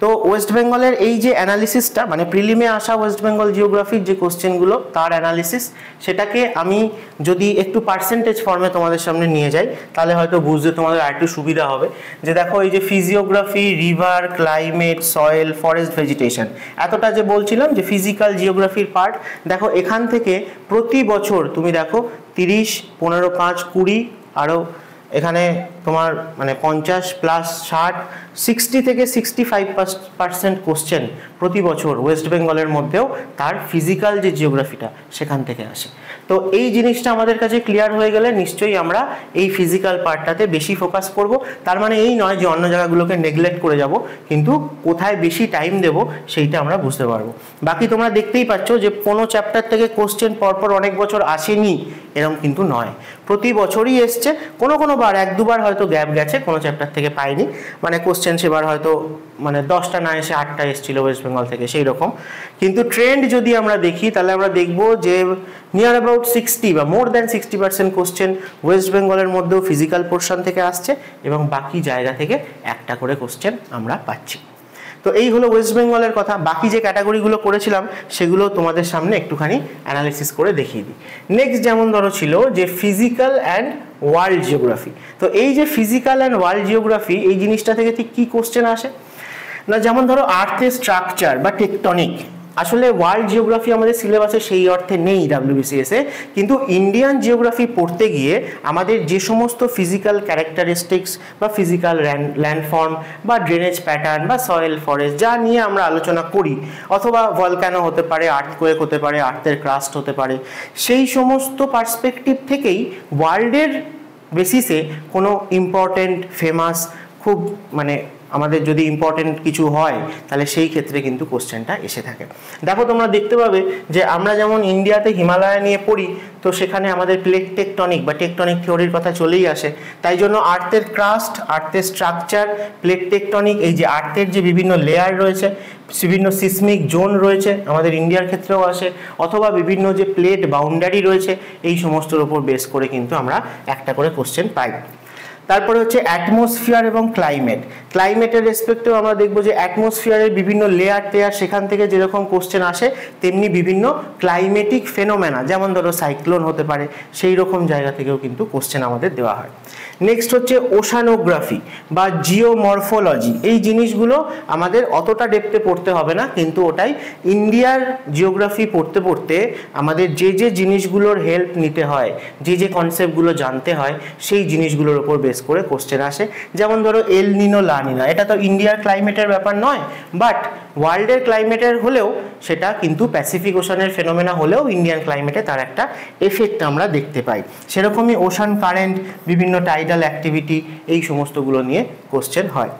তো ওয়েস্ট বেঙ্গলের এই যে অ্যানালিসিসটা, মানে প্রিলিমে আসা ওয়েস্ট বেঙ্গল জিওগ্রাফির যে কোশ্চেনগুলো তার অ্যানালিসিস, সেটাকে আমি যদি একটু পার্সেন্টেজ ফর্মে তোমাদের সামনে নিয়ে যাই, তাহলে হয়তো বুঝতে তোমাদের আর একটু সুবিধা হবে। যে দেখো, এই যে physiography, river, climate, soil, forest, vegetation, এতটা যে বলছিলাম যে ফিজিক্যাল জিওগ্রাফির পার্ট, দেখো এখান থেকে প্রতি বছর তুমি দেখো 30, 15, 5, 20 আরও এখানে তোমার মানে 50 প্লাস 60, 60 থেকে 65% কোশ্চেন প্রতি বছর ওয়েস্ট বেঙ্গলের মধ্যেও তার ফিজিক্যাল যে জিওগ্রাফিটা সেখান থেকে আসে। তো এই জিনিসটা আমাদের কাছে ক্লিয়ার হয়ে গেলে নিশ্চয়ই আমরা এই ফিজিক্যাল পার্টটাতে বেশি ফোকাস করব। তার মানে এই নয় যে অন্য জায়গাগুলোকে নেগলেক্ট করে যাব, কিন্তু কোথায় বেশি টাইম দেব সেইটা আমরা বুঝতে পারবো। বাকি তোমরা দেখতেই পাচ্ছ যে কোনো চ্যাপ্টার থেকে কোশ্চেন পরপর অনেক বছর আসেনি এরকম কিন্তু নয়, প্রতি বছরই এসছে। কোনো বার 1-2 বার হয়তো গ্যাপ গেছে, কোনো চ্যাপ্টার থেকে পাইনি, মানে কোশ্চেন সেবার হয়তো মানে 10টা না এসে 8টা এসেছিল ওয়েস্ট বেঙ্গল থেকে, সেই রকম। কিন্তু ট্রেন্ড যদি আমরা দেখি তাহলে আমরা দেখব যে নিয়ার অ্যাবাউট 60 বা মোর দ্যান 60% কোশ্চেন ওয়েস্ট বেঙ্গলের মধ্যেও ফিজিক্যাল পোর্শন থেকে আসছে, এবং বাকি জায়গা থেকে একটা করে কোশ্চেন আমরা পাচ্ছি। তো এই হলো ওয়েস্ট বেঙ্গলের কথা। বাকি যে ক্যাটাগরিগুলো করেছিলাম সেগুলো তোমাদের সামনে একটুখানি অ্যানালিসিস করে দেখিয়ে দিই। নেক্সট যেমন ধরো ছিল যে ফিজিক্যাল অ্যান্ড ওয়ার্ল্ড জিওগ্রাফি। তো এই যে ফিজিক্যাল অ্যান্ড ওয়ার্ল্ড জিওগ্রাফি, এই জিনিসটা থেকে ঠিক কী কোশ্চেন আসে না, যেমন ধরো আর্থের স্ট্রাকচার বা টেকটনিক। আসলে ওয়ার্ল্ড জিওগ্রাফি আমাদের সিলেবাসে সেই অর্থে নেই WBCS এ, কিন্তু ইন্ডিয়ান জিওগ্রাফি পড়তে গিয়ে আমাদের যে সমস্ত ফিজিক্যাল ক্যারেক্টারিস্টিক্স বা ফিজিক্যাল ল্যান্ডফর্ম বা ড্রেনেজ প্যাটার্ন বা সয়েল, ফরেস্ট যা নিয়ে আমরা আলোচনা করি, অথবা ভলক্যানো হতে পারে, আর্থকোয়েক হতে পারে, আর্থের ক্রাস্ট হতে পারে, সেই সমস্ত পার্সপেক্টিভ থেকেই ওয়ার্ল্ডের বেসিসে কোনো ইম্পর্টেন্ট ফেমাস খুব মানে আমাদের যদি ইম্পর্টেন্ট কিছু হয় তাহলে সেই ক্ষেত্রে কিন্তু কোশ্চেনটা এসে থাকে। দেখো তোমরা দেখতে পাবে যে আমরা যেমন ইন্ডিয়াতে হিমালয় নিয়ে পড়ি, তো সেখানে আমাদের প্লেট টেকটনিক বা টেকটনিক থিওরির কথা চলেই আসে। তাই জন্য আর্থের ক্রাস্ট, আর্থের স্ট্রাকচার, প্লেট টেকটনিক, এই যে আর্থের যে বিভিন্ন লেয়ার রয়েছে, বিভিন্ন সিসমিক জোন রয়েছে আমাদের ইন্ডিয়ার ক্ষেত্রেও আসে, অথবা বিভিন্ন যে প্লেট বাউন্ডারি রয়েছে, এই সমস্তর উপর বেস করে কিন্তু আমরা একটা করে কোশ্চেন পাই। তারপরে হচ্ছে অ্যাটমসফিয়ার এবং ক্লাইমেট। ক্লাইমেটের রেসপেক্টেও আমরা দেখবো যে অ্যাটমসফিয়ারের বিভিন্ন লেয়ার টেয়ার, সেখান থেকে যেরকম কোশ্চেন আসে তেমনি বিভিন্ন ক্লাইমেটিক ফেনোমেনা, যেমন ধরো সাইক্লোন হতে পারে, সেই রকম জায়গা থেকেও কিন্তু কোশ্চেন আমাদের দেওয়া হয়। নেক্সট হচ্ছে ওশানোগ্রাফি বা জিওমরফোলজি। এই জিনিসগুলো আমাদের অতটা ডেপথে পড়তে হবে না, কিন্তু ওটাই ইন্ডিয়ার জিওগ্রাফি পড়তে পড়তে আমাদের যে যে জিনিসগুলোর হেল্প নিতে হয়, যে যে কনসেপ্টগুলো জানতে হয়, সেই জিনিসগুলোর উপর বেস করে কোশ্চেন আসে। যেমন ধরো এল নিনো, লা নিনো, এটা তো ইন্ডিয়ার ক্লাইমেটের ব্যাপার নয়, বাট ওয়ার্ল্ডের ক্লাইমেটের হলেও সেটা কিন্তু প্যাসিফিক ওশানের ফেনোমেনা হলেও ইন্ডিয়ান ক্লাইমেটে তার একটা এফেক্ট আমরা দেখতে পাই। সেরকমই ওশান কারেন্ট, বিভিন্ন টাইডাল অ্যাক্টিভিটি, এই সমস্তগুলো নিয়ে কোশ্চেন হয়।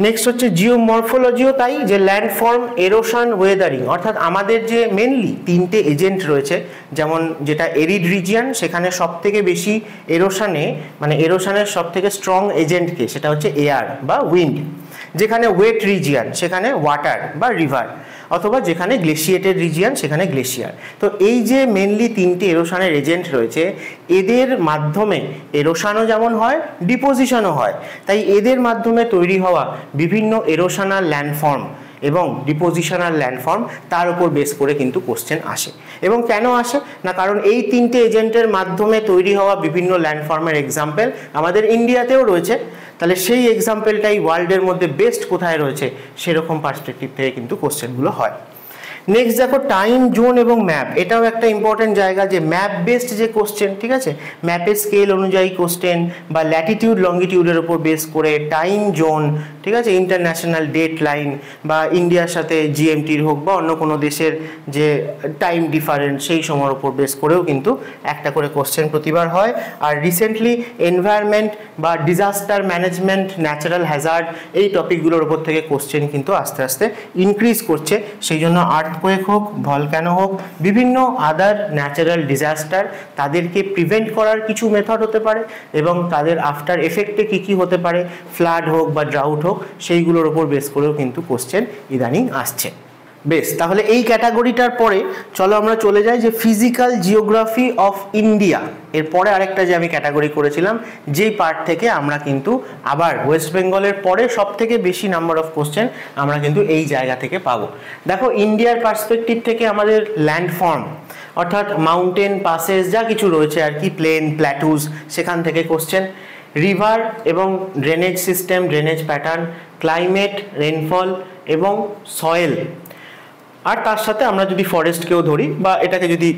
নেক্সট হচ্ছে জিওমরফোলজিও তাই, যে ল্যান্ডফর্ম, এরোশন, ওয়েদারিং, অর্থাৎ আমাদের যে মেনলি 3টে এজেন্ট রয়েছে, যেমন যেটা এরিড রিজিয়ান, সেখানে সব থেকে বেশি এরোশনে মানে এরোশনের সব থেকে স্ট্রং এজেন্টকে, সেটা হচ্ছে এয়ার বা উইন্ড। যেখানে ওয়েট রিজিয়ান সেখানে ওয়াটার বা রিভার, অথবা যেখানে গ্লেশিয়েটেড রিজিয়ান সেখানে গ্লেশিয়ার। তো এই যে মেনলি 3টে এরোশনের এজেন্ট রয়েছে, এদের মাধ্যমে এরোশনও যেমন হয়, ডিপোজিশনও হয়। তাই এদের মাধ্যমে তৈরি হওয়া বিভিন্ন এরোশনাল ল্যান্ডফর্ম এবং ডিপোজিশনাল ল্যান্ডফর্ম, তার উপর বেস করে কিন্তু কোশ্চেন আসে। এবং কেন আসে না, কারণ এই 3টে এজেন্টের মাধ্যমে তৈরি হওয়া বিভিন্ন ল্যান্ডফর্মের এক্সাম্পল আমাদের ইন্ডিয়াতেও রয়েছে। তাহলে সেই এক্সাম্পলটাই ওয়ার্ল্ডের মধ্যে বেস্ট কোথায় রয়েছে সেরকম পার্সপেক্টিভ থেকে কিন্তু কোশ্চেনগুলো হয়। নেক্সট দেখো টাইম জোন এবং ম্যাপ, এটাও একটা ইম্পর্টেন্ট জায়গা, যে ম্যাপ বেসড যে কোশ্চেন, ঠিক আছে, ম্যাপের স্কেল অনুযায়ী কোশ্চেন বা ল্যাটিটিউড লঙ্গিটিউডের উপর বেস করে টাইম জোন, ঠিক আছে, ইন্টারন্যাশনাল ডেট লাইন বা ইন্ডিয়ার সাথে জিএমটির হোক বা অন্য কোনো দেশের যে টাইম ডিফারেন্স, সেই সময়ের উপর বেস করেও কিন্তু একটা করে কোশ্চেন প্রতিবার হয়। আর রিসেন্টলি এনভায়রনমেন্ট বা ডিজাস্টার ম্যানেজমেন্ট, ন্যাচারাল হ্যাজার্ড, এই টপিকগুলোর উপর থেকে কোশ্চেন কিন্তু আস্তে আস্তে ইনক্রিজ করছে। সেই জন্য আর্থ আর্থকোয়েক হোক, ভলক্যানো হোক, বিভিন্ন আদার ন্যাচারাল ডিজাস্টার, তাদেরকে প্রিভেন্ট করার কিছু মেথড হতে পারে এবং তাদের আফটার এফেক্টে কী হতে পারে, ফ্লাড হোক বা ড্রাউট হোক, সেইগুলোর ওপর বেস করেও কিন্তু কোশ্চেন ইদানিং আসছে। বেশ, তাহলে এই ক্যাটাগরিটার পরে চলো আমরা চলে যাই যে ফিজিক্যাল জিওগ্রাফি অফ ইন্ডিয়া। এরপরে আরেকটা যে আমি ক্যাটাগরি করেছিলাম, যেই পার্ট থেকে আমরা কিন্তু আবার ওয়েস্ট বেঙ্গলের পরে সব থেকে বেশি নাম্বার অফ কোশ্চেন আমরা কিন্তু এই জায়গা থেকে পাবো। দেখো, ইন্ডিয়ার পার্সপেক্টিভ থেকে আমাদের ল্যান্ডফর্ম অর্থাৎ মাউন্টেন পাসেস যা কিছু রয়েছে আর কি, প্লেন, প্ল্যাটুজ, সেখান থেকে কোশ্চেন, রিভার এবং drainage system, drainage pattern, climate, rainfall এবং সয়েল। আর তার সাথে আমরা যদি ফরেস্টকেও ধরি বা এটাকে যদি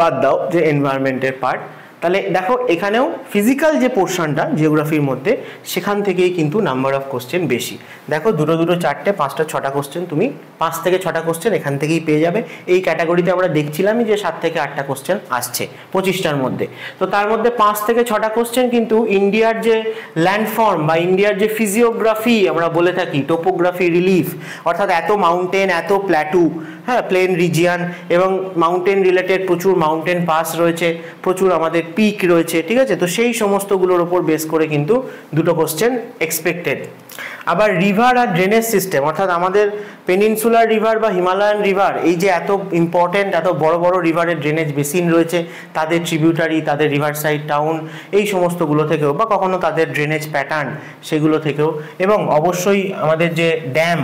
বাদ দাও যে এনভায়রনমেন্টের পার্ট, তাহলে দেখো এখানেও ফিজিক্যাল যে পোর্শনটা জিওগ্রাফির মধ্যে, সেখান থেকেই কিন্তু নাম্বার অফ কোশ্চেন বেশি। দেখো, দুটো চারটে, 5টা 6টা কোশ্চেন তুমি 5 থেকে 6টা কোশ্চেন এখান থেকেই পেয়ে যাবে। এই ক্যাটাগরিতে আমরা দেখছিলামই যে 7 থেকে 8টা কোশ্চেন আসছে 25টার মধ্যে। তো তার মধ্যে 5 থেকে 6টা কোশ্চেন কিন্তু ইন্ডিয়ার যে ল্যান্ডফর্ম বা ইন্ডিয়ার যে ফিজিওগ্রাফি আমরা বলে থাকি, টোপোগ্রাফি, রিলিফ, অর্থাৎ এত মাউন্টেন, এত প্ল্যাটু, হ্যাঁ, প্লেন রিজিয়ান এবং মাউন্টেন রিলেটেড প্রচুর মাউন্টেন পাস রয়েছে, প্রচুর আমাদের পিক রয়েছে, ঠিক আছে। তো সেই সমস্তগুলোর ওপর বেস করে কিন্তু 2টো কোশ্চেন এক্সপেক্টেড। আবার রিভার আর ড্রেনেজ সিস্টেম, অর্থাৎ আমাদের পেনিনসুলার রিভার বা হিমালয়ান রিভার, এই যে এত ইম্পর্টেন্ট, এত বড় বড় রিভারের ড্রেনেজ বেসিন রয়েছে, তাদের ট্রিবিউটারি, তাদের রিভার সাইড টাউন, এই সমস্তগুলো থেকেও, বা কখনো তাদের ড্রেনেজ প্যাটার্ন, সেগুলো থেকেও, এবং অবশ্যই আমাদের যে ড্যাম,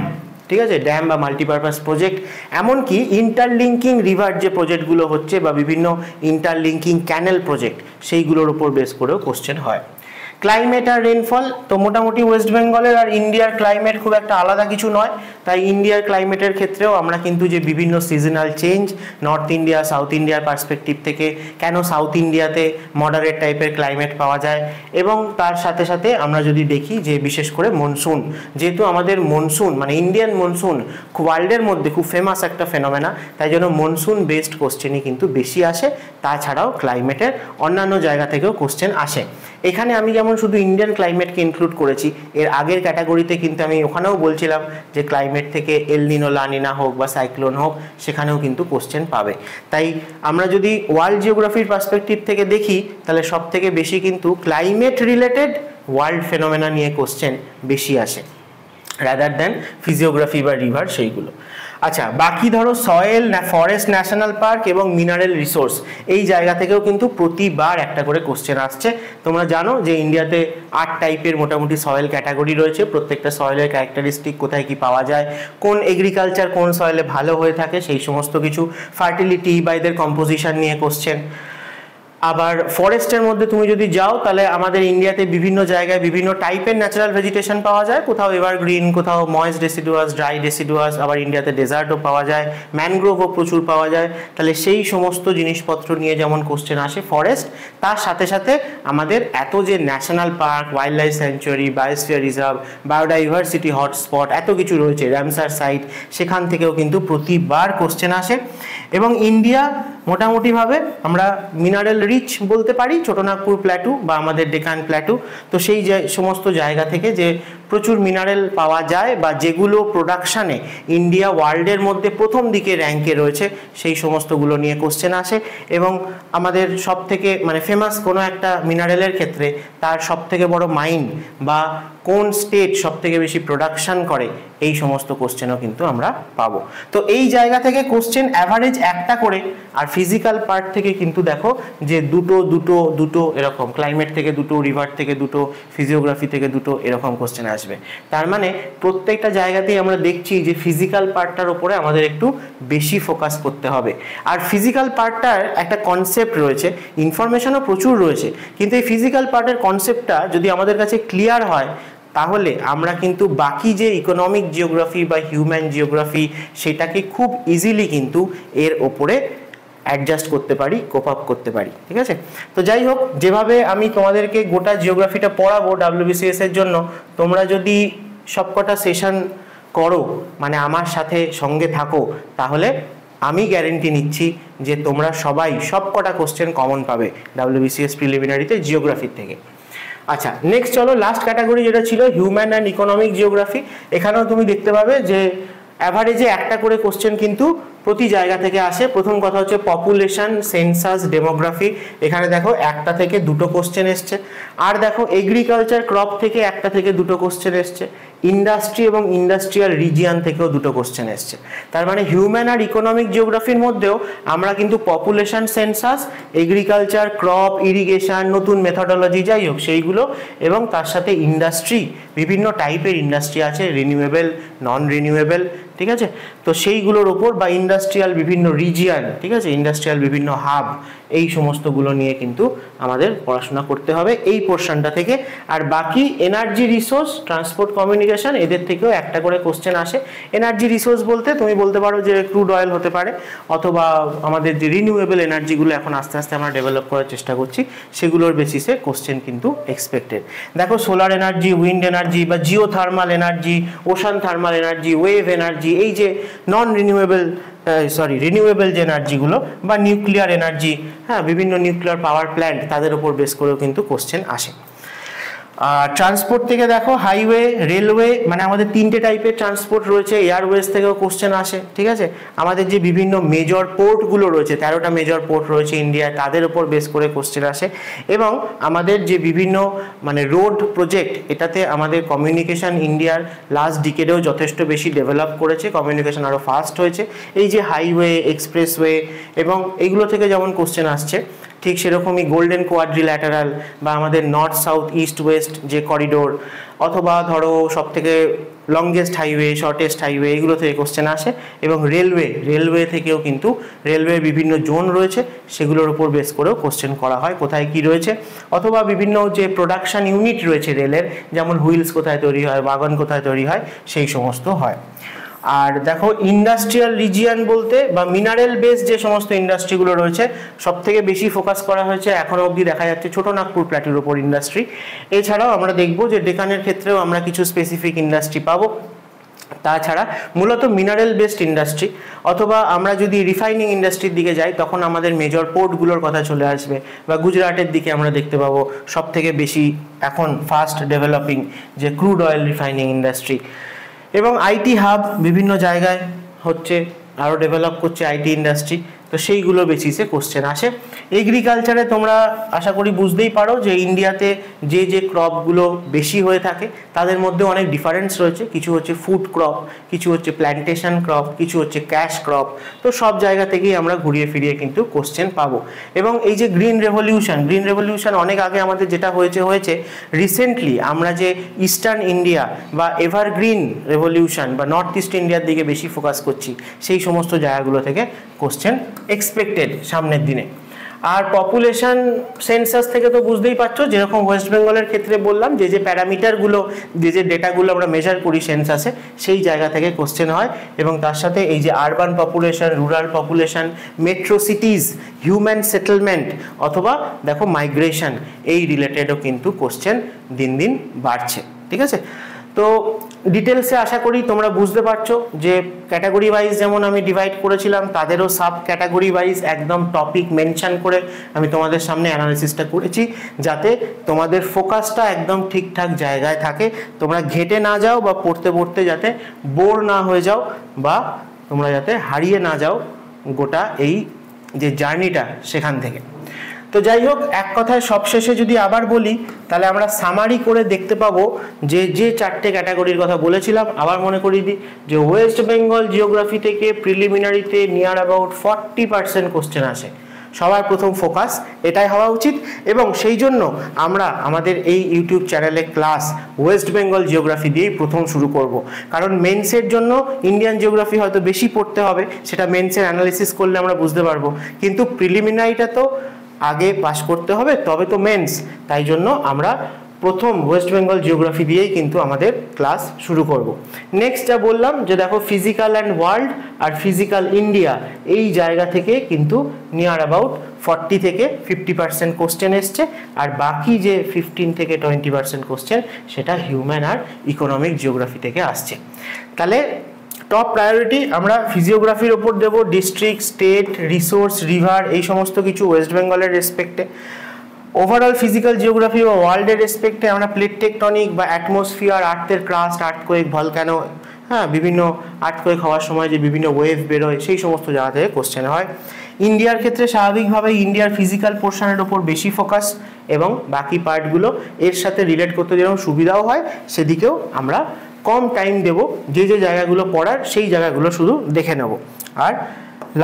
ঠিক আছে, ড্যাম বা মাল্টিপারপাস প্রজেক্ট, এমনকি ইন্টারলিঙ্কিং রিভার যে প্রজেক্টগুলো হচ্ছে বা বিভিন্ন ইন্টারলিঙ্কিং ক্যানেল প্রজেক্ট, সেইগুলোর উপর বেস করেও কোশ্চেন হয়। ক্লাইমেট আর রেনফল, তো মোটামুটি ওয়েস্ট বেঙ্গলের আর ইন্ডিয়ার ক্লাইমেট খুব একটা আলাদা কিছু নয়, তাই ইন্ডিয়ার ক্লাইমেটের ক্ষেত্রেও আমরা কিন্তু যে বিভিন্ন seasonal change, north India south ইন্ডিয়ার পার্সপেক্টিভ থেকে কেন সাউথ ইন্ডিয়াতে মডারেট টাইপের ক্লাইমেট পাওয়া যায়, এবং তার সাথে সাথে আমরা যদি দেখি যে বিশেষ করে মনসুন, যেহেতু আমাদের মনসুন মানে ইন্ডিয়ান মনসুন ওয়ার্ল্ডের মধ্যে খুব ফেমাস একটা ফেনোমেনা, তাই জন্য মনসুন বেসড কোশ্চেনই কিন্তু বেশি আসে। তাছাড়াও ক্লাইমেটের অন্যান্য জায়গা থেকেও কোশ্চেন আসে। এখানে আমি যেমন শুধু ইন্ডিয়ান ক্লাইমেটকে ইনক্লুড করেছি, এর আগের ক্যাটাগরিতে কিন্তু আমি ওখানেও বলছিলাম যে ক্লাইমেট থেকে এল নিনো, লা নিনা হোক বা সাইক্লোন হোক, সেখানেও কিন্তু কোশ্চেন পাবে। তাই আমরা যদি ওয়ার্ল্ড জিওগ্রাফির পার্সপেক্টিভ থেকে দেখি, তাহলে সব থেকে বেশি কিন্তু ক্লাইমেট রিলেটেড ওয়ার্ল্ড ফেনোমেনা নিয়ে কোশ্চেন বেশি আসে রাদার দ্যান ফিজিওগ্রাফি বা রিভার সেইগুলো। আচ্ছা, বাকি ধরো সয়েল, ফরেস্ট, ন্যাশনাল পার্ক এবং মিনারেল রিসোর্স, এই জায়গা থেকেও কিন্তু প্রতিবার একটা করে কোশ্চেন আসছে। তোমরা জানো যে ইন্ডিয়াতে 8 টাইপের মোটামুটি সয়েল ক্যাটাগরি রয়েছে, প্রত্যেকটা সয়েলের ক্যারেক্টারিস্টিক, কোথায় কি পাওয়া যায়, কোন এগ্রিকালচার কোন সয়েলে ভালো হয়ে থাকে, সেই সমস্ত কিছু, ফার্টিলিটি বা এদের কম্পোজিশন নিয়ে কোশ্চেন। আবার ফরেস্টের মধ্যে তুমি যদি যাও, তাহলে আমাদের ইন্ডিয়াতে বিভিন্ন জায়গায় বিভিন্ন টাইপের ন্যাচারাল ভেজিটেশন পাওয়া যায়, কোথাও এভারগ্রিন, কোথাও ময়েস্ট ডেসিডুয়াস, ড্রাই ডেসিডুয়াস, আবার ইন্ডিয়াতে ডেজার্টও পাওয়া যায়, ম্যানগ্রোভও প্রচুর পাওয়া যায়। তাহলে সেই সমস্ত জিনিসপত্র নিয়ে যেমন কোশ্চেন আসে ফরেস্ট, তার সাথে সাথে আমাদের এত যে national park, wild life sanctuary, biosphere reserve, biodiversity hotspot, এত কিছু রয়েছে, রামসার সাইট, সেখান থেকেও কিন্তু প্রতিবার কোশ্চেন আসে। এবং ইন্ডিয়া মোটামুটিভাবে আমরা মিনারেল রিচ বলতে পারি, ছোটনাগপুর প্ল্যাটু বা আমাদের ডেকান প্ল্যাটু, তো সেই সমস্ত জায়গা থেকে যে প্রচুর মিনারেল পাওয়া যায় বা যেগুলো প্রোডাকশানে ইন্ডিয়া ওয়ার্ল্ডের মধ্যে প্রথম দিকে র্যাঙ্কে রয়েছে, সেই সমস্তগুলো নিয়ে কোশ্চেন আসে। এবং আমাদের সব থেকে মানে ফেমাস কোনো একটা মিনারেলের ক্ষেত্রে তার সব থেকে বড় মাইন বা কোন স্টেট সব থেকে বেশি প্রোডাকশান করে, এই সমস্ত কোশ্চেনও কিন্তু আমরা পাবো। তো এই জায়গা থেকে কোশ্চেন অ্যাভারেজ একটা করে, আর ফিজিক্যাল পার্ট থেকে কিন্তু দেখো যে দুটো এরকম, ক্লাইমেট থেকে দুটো, রিভার থেকে দুটো, ফিজিওগ্রাফি থেকে দুটো, এরকম কোশ্চেন আসবে। তার মানে প্রত্যেকটা জায়গাতেই আমরা দেখছি যে ফিজিক্যাল পার্টটার উপরে আমাদের একটু বেশি ফোকাস করতে হবে। আর ফিজিক্যাল পার্টটার একটা কনসেপ্ট রয়েছে, ইনফরমেশনও প্রচুর রয়েছে, কিন্তু এই ফিজিক্যাল পার্টের কনসেপ্টটা যদি আমাদের কাছে ক্লিয়ার হয়, তাহলে আমরা কিন্তু বাকি যে ইকোনমিক জিওগ্রাফি বা হিউম্যান জিওগ্রাফি, সেটাকে খুব ইজিলি কিন্তু এর ওপরে অ্যাডজাস্ট করতে পারি, কোপ আপ করতে পারি, ঠিক আছে। তো যাই হোক, যেভাবে আমি তোমাদেরকে গোটা জিওগ্রাফিটা পড়াবো WBCS এর জন্য, তোমরা যদি সবকটা সেশন করো, মানে আমার সাথে সঙ্গে থাকো, তাহলে আমি গ্যারেন্টি নিচ্ছি যে তোমরা সবাই সবকটা কোশ্চেন কমন পাবে WBCS প্রিলিমিনারিতে জিওগ্রাফির থেকে। আচ্ছা, নেক্সট চলো লাস্ট ক্যাটাগরি যেটা ছিল হিউম্যান অ্যান্ড ইকোনমিক জিওগ্রাফি। এখানেও তুমি দেখতে পাবে যে অ্যাভারেজে একটা করে কোশ্চেন কিন্তু প্রতি জায়গা থেকে আসে। প্রথম কথা হচ্ছে পপুলেশন, সেন্সাস, ডেমোগ্রাফি, এখানে দেখো একটা থেকে দুটো কোশ্চেন এসছে। আর দেখো এগ্রিকালচার ক্রপ থেকে একটা থেকে দুটো কোশ্চেন এসছে। ইন্ডাস্ট্রি এবং ইন্ডাস্ট্রিয়াল রিজিয়ন থেকেও দুটো কোশ্চেন এসছে। তার মানে হিউম্যান আর ইকোনমিক জিওগ্রাফির মধ্যেও আমরা কিন্তু population, census, agriculture, crop, irrigation, নতুন মেথডোলজি যাই হোক সেইগুলো, এবং তার সাথে ইন্ডাস্ট্রি, বিভিন্ন টাইপের ইন্ডাস্ট্রি আছে, রিনিউয়েবল, নন রিনিউয়েবল, ঠিক আছে, তো সেইগুলোর ওপর, বা ইন্ডাস্ট্রিয়াল বিভিন্ন রিজিয়ন, ঠিক আছে, ইন্ডাস্ট্রিয়াল বিভিন্ন হাব, এই সমস্তগুলো নিয়ে কিন্তু আমাদের পড়াশোনা করতে হবে এই পোর্শনটা থেকে। আর বাকি এনার্জি রিসোর্স, ট্রান্সপোর্ট, কমিউনিকেশন, এদের থেকেও একটা করে কোশ্চেন আসে। এনার্জি রিসোর্স বলতে তুমি বলতে পারো যে ক্রুড অয়েল হতে পারে, অথবা আমাদের যে রিনিউয়েবল এনার্জিগুলো এখন আস্তে আস্তে আমরা ডেভেলপ করার চেষ্টা করছি, সেগুলোর বেসিসে কোশ্চেন কিন্তু এক্সপেক্টেড। দেখো সোলার এনার্জি, উইন্ড এনার্জি, বা Jio thermal energy, ocean thermal energy, wave energy, এই যে নন রিনিউয়েবল রিনিউয়েবল যে এনার্জিগুলো, বা নিউক্লিয়ার এনার্জি, হ্যাঁ, বিভিন্ন নিউক্লিয়ার পাওয়ার প্ল্যান্ট, তাদের উপর বেস করেও কিন্তু কোশ্চেন আসে। ট্রান্সপোর্ট থেকে দেখো হাইওয়ে, রেলওয়ে, মানে আমাদের তিনটে টাইপের ট্রান্সপোর্ট রয়েছে। এয়ারওয়েজ থেকেও কোশ্চেন আসে, ঠিক আছে। আমাদের যে বিভিন্ন মেজর পোর্টগুলো রয়েছে, 13টা মেজর পোর্ট রয়েছে ইন্ডিয়ায়, তাদের উপর বেস করে কোশ্চেন আসে। এবং আমাদের যে বিভিন্ন মানে রোড প্রজেক্ট, এটাতে আমাদের কমিউনিকেশন ইন্ডিয়ার লাস্ট ডিকেডেও যথেষ্ট বেশি ডেভেলপ করেছে, কমিউনিকেশন আরও ফাস্ট হয়েছে। এই যে হাইওয়ে, এক্সপ্রেসওয়ে, এবং এইগুলো থেকে যেমন কোশ্চেন আসছে, ঠিক সেরকমই গোল্ডেন কোয়াড্রিল্যাটারাল, বা আমাদের নর্থ সাউথ ইস্ট ওয়েস্ট যে করিডোর, অথবা ধরো সব থেকে লংগেস্ট হাইওয়ে, শর্টেস্ট হাইওয়ে, এগুলো থেকে কোশ্চেন আসে। এবং রেলওয়ে থেকেও কিন্তু, রেলওয়ে বিভিন্ন জোন রয়েছে, সেগুলোর উপর বেস করেও কোশ্চেন করা হয়, কোথায় কি রয়েছে। অথবা বিভিন্ন যে প্রোডাকশন ইউনিট রয়েছে রেলের, যেমন হুইলস কোথায় তৈরি হয়, ওয়াগন কোথায় তৈরি হয়, সেই সমস্ত হয়। আর দেখো ইন্ডাস্ট্রিয়াল রিজিয়ন বলতে, বা মিনারেল বেস যে সমস্ত ইন্ডাস্ট্রিগুলো রয়েছে, সব থেকে বেশি ফোকাস করা হয়েছে এখনো অবধি দেখা যাচ্ছে ছোট নাগপুর প্ল্যাটির ওপর ইন্ডাস্ট্রি। এছাড়াও আমরা দেখবো যে ডেকানের ক্ষেত্রেও আমরা কিছু স্পেসিফিক ইন্ডাস্ট্রি পাবো। তাছাড়া মূলত মিনারেল বেসড ইন্ডাস্ট্রি, অথবা আমরা যদি রিফাইনিং ইন্ডাস্ট্রির দিকে যাই, তখন আমাদের মেজর পোর্টগুলোর কথা চলে আসবে, বা গুজরাটের দিকে আমরা দেখতে পাবো সব থেকে বেশি এখন ফাস্ট ডেভেলপিং যে ক্রুড অয়েল রিফাইনিং ইন্ডাস্ট্রি। এবং আইটি হাব বিভিন্ন জায়গায় হচ্ছে, আরও ডেভেলপ করছে আইটি ইন্ডাস্ট্রি, তো সেইগুলো বেসিসে কোশ্চেন আসে। এগ্রিকালচারে তোমরা আশা করি বুঝতেই পারো যে ইন্ডিয়াতে যে ক্রপগুলো বেশি হয়ে থাকে, তাদের মধ্যে অনেক ডিফারেন্স রয়েছে। কিছু হচ্ছে ফুড ক্রপ, কিছু হচ্ছে প্ল্যান্টেশন ক্রপ, কিছু হচ্ছে ক্যাশ ক্রপ। তো সব জায়গা থেকেই আমরা ঘুরিয়ে ফিরিয়ে কিন্তু কোশ্চেন পাবো। এবং এই যে গ্রিন রেভলিউশন অনেক আগে আমাদের যেটা হয়েছে, রিসেন্টলি আমরা যে ইস্টার্ন ইন্ডিয়া বা এভারগ্রিন রেভলিউশন বা নর্থ ইস্ট ইন্ডিয়ার দিকে বেশি ফোকাস করছি, সেই সমস্ত জায়গাগুলো থেকে কোশ্চেন এক্সপেক্টেড সামনের দিনে। আর পপুলেশন সেন্সাস থেকে তো বুঝতেই পারছো, যেরকম ওয়েস্ট বেঙ্গলের ক্ষেত্রে বললাম, যে প্যারামিটারগুলো, যে ডেটাগুলো আমরা মেজার করি সেন্সাসে, সেই জায়গা থেকে কোশ্চেন হয়। এবং তার সাথে এই যে urban population, rural population, metro সিটিজ, human settlement, অথবা দেখো মাইগ্রেশন, এই রিলেটেডও কিন্তু কোশ্চেন দিন দিন বাড়ছে, ঠিক আছে। তো ডিটেলসে আশা করি তোমরা বুঝতে পারছো যে ক্যাটাগরি ওয়াইজ যেমন আমি ডিভাইড করেছিলাম, তাদেরও সাব ক্যাটাগরি ওয়াইজ একদম টপিক মেনশন করে আমি তোমাদের সামনে অ্যানালিসিসটা করেছি, যাতে তোমাদের ফোকাসটা একদম ঠিকঠাক জায়গায় থাকে, তোমরা ঘেটে না যাও, বা পড়তে পড়তে যাতে বোর না হয়ে যাও, বা তোমরা যাতে হারিয়ে না যাও গোটা এই যে জার্নিটা সেখান থেকে। তো যাই হোক, এক কথায় সবশেষে যদি আবার বলি, তাহলে আমরা সামারি করে দেখতে পাবো যে চারটে ক্যাটাগরির কথা বলেছিলাম। আবার মনে করিয়ে দিই যে ওয়েস্ট বেঙ্গল জিওগ্রাফি থেকে প্রিলিমিনারিতে নিয়ার অ্যাবাউট 40% কোশ্চেন আসে। সবার প্রথম ফোকাস এটাই হওয়া উচিত, এবং সেই জন্য আমরা আমাদের এই ইউটিউব চ্যানেলে ক্লাস ওয়েস্ট বেঙ্গল জিওগ্রাফি দিয়েই প্রথম শুরু করব। কারণ মেন্সের জন্য ইন্ডিয়ান জিওগ্রাফি হয়তো বেশি পড়তে হবে, সেটা মেন্সের অ্যানালিসিস করলে আমরা বুঝতে পারবো, কিন্তু প্রিলিমিনারিটা তো আগে পাস করতে হবে, তবে তো মেন্স। তাই জন্য আমরা প্রথম ওয়েস্ট বেঙ্গল জিওগ্রাফি দিয়েই কিন্তু আমাদের ক্লাস শুরু করব। নেক্সট যা বললাম যে দেখো ফিজিক্যাল অ্যান্ড ওয়ার্ল্ড আর ফিজিক্যাল ইন্ডিয়া, এই জায়গা থেকে কিন্তু নিয়ার অ্যাবাউট 40 থেকে 50% কোশ্চেন এসছে, আর বাকি যে 15 থেকে 20% কোশ্চেন সেটা হিউম্যান আর ইকোনমিক জিওগ্রাফি থেকে আসছে। তাহলে টপ প্রায়োরিটি আমরা ফিজিওগ্রাফির ওপর দেবো, ডিস্ট্রিক্ট, স্টেট, রিসোর্স, রিভার, এই সমস্ত কিছু ওয়েস্ট বেঙ্গলের রেসপেক্টে। ওভারঅল ফিজিক্যাল জিওগ্রাফি বা ওয়ার্ল্ডের রেসপেক্টে আমরা প্লেট টেকটনিক বা অ্যাটমসফিয়ার, আর্থের ক্রাস্ট, আর্থকোয়েক, ভলক্যানো, হ্যাঁ, বিভিন্ন আর্থকোয়েক হওয়ার সময় যে বিভিন্ন ওয়েভ বেরোয় সেই সমস্ত জায়গা থেকে কোশ্চেন হয়। ইন্ডিয়ার ক্ষেত্রে স্বাভাবিকভাবে ইন্ডিয়ার ফিজিক্যাল পোর্শনের ওপর বেশি ফোকাস, এবং বাকি পার্টগুলো এর সাথে রিলেট করতে যেরকম সুবিধাও হয় সেদিকেও আমরা কম টাইম দেব, যে যে জায়গাগুলো পড়ার সেই জায়গাগুলো শুধু দেখে নেব। আর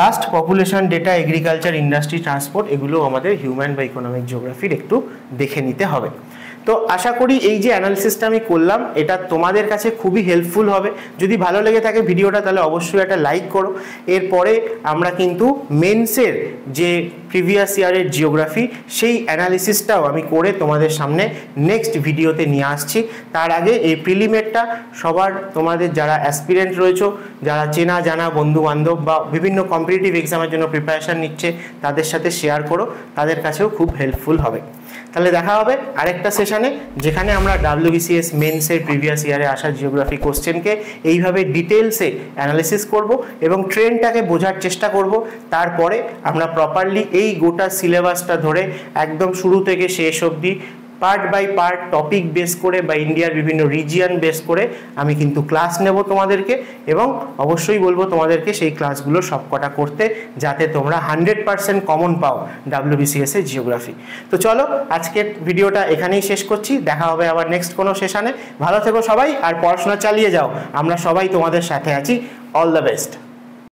last population data, agriculture, industry, transport, এগুলো আমাদের হিউম্যান বা ইকোনমিক জিওগ্রাফির একটু দেখে নিতে হবে। তো আশা করি এই যে অ্যানালিসিসটা আমি করলাম এটা তোমাদের কাছে খুবই হেল্পফুল হবে। যদি ভালো লেগে থাকে ভিডিওটা তাহলে অবশ্যই একটা লাইক করো। এরপরে আমরা কিন্তু মেন্সের যে প্রিভিয়াস ইয়ারের জিওগ্রাফি সেই অ্যানালিসিসটাও আমি করে তোমাদের সামনে নেক্সট ভিডিওতে নিয়ে আসছি। তার আগে এই প্রিলিমেরটা সবার, তোমাদের যারা অ্যাসপিরেন্ট রয়েছে, যারা চেনা জানা বন্ধু বান্ধব বা বিভিন্ন কম্পিটিটিভ এক্সামের জন্য প্রিপারেশান নিচ্ছে তাদের সাথে শেয়ার করো, তাদের কাছেও খুব হেল্পফুল হবে। তাহলে দেখা হবে আরেকটা সেশনে, যেখানে আমরা WBCS মেন্সের প্রিভিয়াস ইয়ারে আসা জিওগ্রাফি কোশ্চেনকে এইভাবে ডিটেলসে অ্যানালিসিস করব এবং ট্রেন্ডটাকে বোঝার চেষ্টা করব। তারপরে আমরা প্রপারলি এই গোটা সিলেবাসটা ধরে একদম শুরু থেকে শেষ অবধি part by part topic base করে বা ইন্ডিয়ার বিভিন্ন রিজিয়ন বেস করে আমি কিন্তু ক্লাস নেব তোমাদেরকে, এবং অবশ্যই বলবো তোমাদেরকে সেই ক্লাসগুলো সবকটা করতে, যাতে তোমরা 100% কমন পাও WBCS এর জিওগ্রাফি। তো চলো আজকের ভিডিওটা এখানেই শেষ করছি, দেখা হবে আবার নেক্সট কোনো সেশনে। ভালো থেকো সবাই আর পড়াশোনা চালিয়ে যাও, আমরা সবাই তোমাদের সাথে আছি। All the best.